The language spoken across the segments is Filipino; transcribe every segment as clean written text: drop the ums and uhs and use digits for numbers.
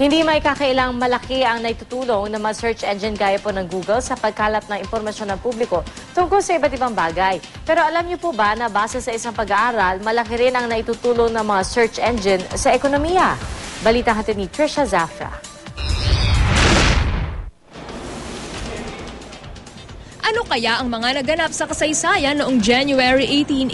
Hindi may kakailang malaki ang naitutulong ng mga search engine gaya po ng Google sa pagkalat ng impormasyon ng publiko tungkol sa iba't ibang bagay. Pero alam niyo po ba na base sa isang pag-aaral, malaki rin ang naitutulong ng mga search engine sa ekonomiya? Balita hatid ni Trisha Zafra. Ano kaya ang mga naganap sa kasaysayan noong January 18,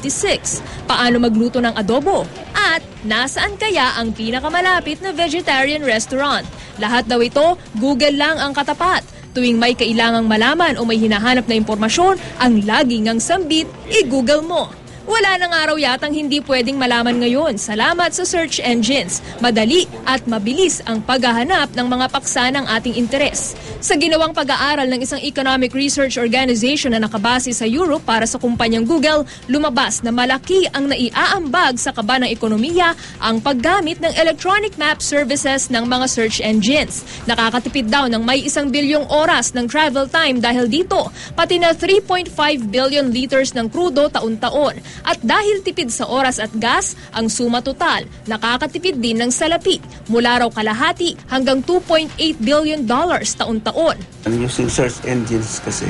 1886? Paano magluto ng adobo? At nasaan kaya ang pinakamalapit na vegetarian restaurant? Lahat daw ito, Google lang ang katapat. Tuwing may kailangang malaman o may hinahanap na impormasyon, ang laging ang sambit, i-Google mo. Wala nang araw yatang hindi pwedeng malaman ngayon. Salamat sa search engines. Madali at mabilis ang paghahanap ng mga paksa ng ating interes. Sa ginawang pag-aaral ng isang economic research organization na nakabase sa Europe para sa kumpanyang Google, lumabas na malaki ang naiaambag sa kaba ng ekonomiya ang paggamit ng electronic map services ng mga search engines. Nakakatipid daw ng may 1 bilyong oras ng travel time dahil dito, pati na 3.5 billion liters ng krudo taon-taon. At dahil tipid sa oras at gas, ang suma total, nakakatipid din ng salapi, mula raw kalahati hanggang $2.8 billion taon-taon. Using search engines kasi,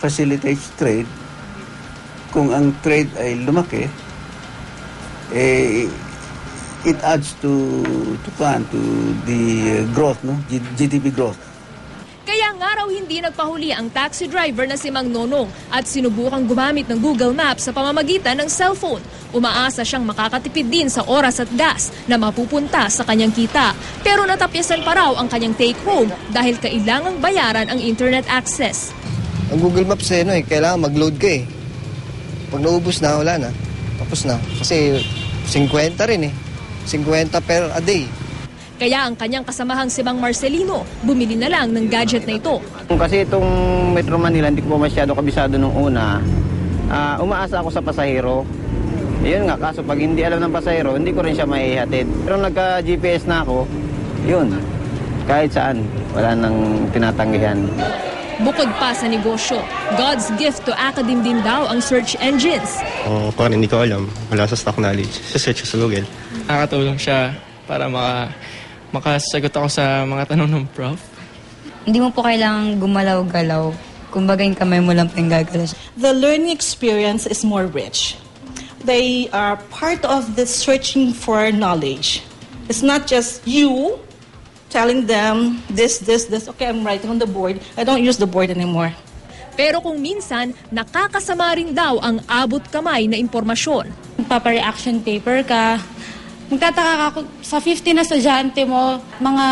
facilitates trade. Kung ang trade ay lumaki, it adds to the growth, no? GDP growth. Kaya nga raw hindi nagpahuli ang taxi driver na si Mang Nonong at sinubukang gumamit ng Google Maps sa pamamagitan ng cellphone. Umaasa siyang makakatipid din sa oras at gas na mapupunta sa kanyang kita. Pero natapyasan pa raw ang kanyang take-home dahil kailangang bayaran ang internet access. Ang Google Maps kailangan mag-load ka eh. Pag naubos na, wala na. Tapos na. Kasi 50 rin 50 per a day. Kaya ang kanyang kasamahang si Mang Marcelino, bumili na lang ng gadget na ito. Kasi itong Metro Manila, hindi ko masyado kabisado nung una. Umaasa ako sa pasahero. Yun nga, kaso pag hindi alam ng pasahero, hindi ko rin siya maihatid. Pero nagka-GPS na ako, yun, kahit saan, wala nang tinatanggihan. Bukod pa sa negosyo, God's gift to academe din daw ang search engines. Kung hindi ko alam, wala sa stock knowledge, sa search sa Google. Nakakatulong siya para makasagot ako sa mga tanong ng prof. Hindi mo po kailangang gumalaw-galaw. Kumbaga yung kamay mo lang pinggagalaw. The learning experience is more rich. They are part of the searching for knowledge. It's not just you telling them this. Okay, I'm writing on the board. I don't use the board anymore. Pero kung minsan, nakakasama rin daw ang abot kamay na impormasyon. Papa-reaction paper ka. Magtataka ka sa 50 na estudyante mo, mga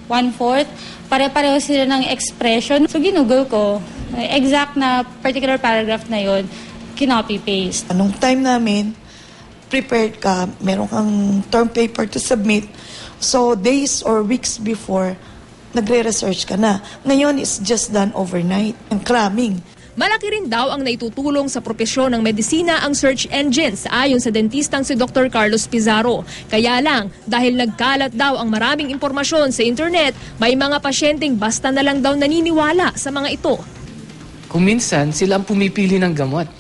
1/4, pare-pareho sila ng expression. So ginugol ko, exact na particular paragraph na yon, kinopy-paste. Anong time namin, prepared ka, meron kang term paper to submit. So days or weeks before, nagre-research ka na. Ngayon, it's just done overnight and cramming. Malaki rin daw ang naitutulong sa propesyon ng medisina ang search engines ayon sa dentistang si Dr. Carlos Pizarro. Kaya lang, dahil nagkalat daw ang maraming impormasyon sa internet, may mga pasyenteng basta na lang daw naniniwala sa mga ito. Kung minsan, sila ang pumipili ng gamot.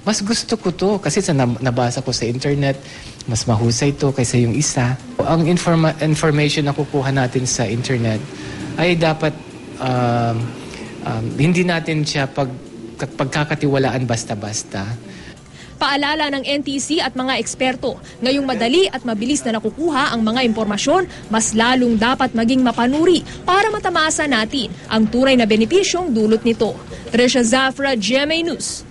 Mas gusto ko to kasi sa nabasa ko sa internet, mas mahusay to kaysa yung isa. Ang information na kukuha natin sa internet ay dapat hindi natin siya pagkakatiwalaan basta-basta. Paalala ng NTC at mga eksperto, ngayong madali at mabilis na nakukuha ang mga impormasyon, mas lalong dapat maging mapanuri para matamasa natin ang tunay na benepisyong dulot nito. Trisha Zafra, GMA News.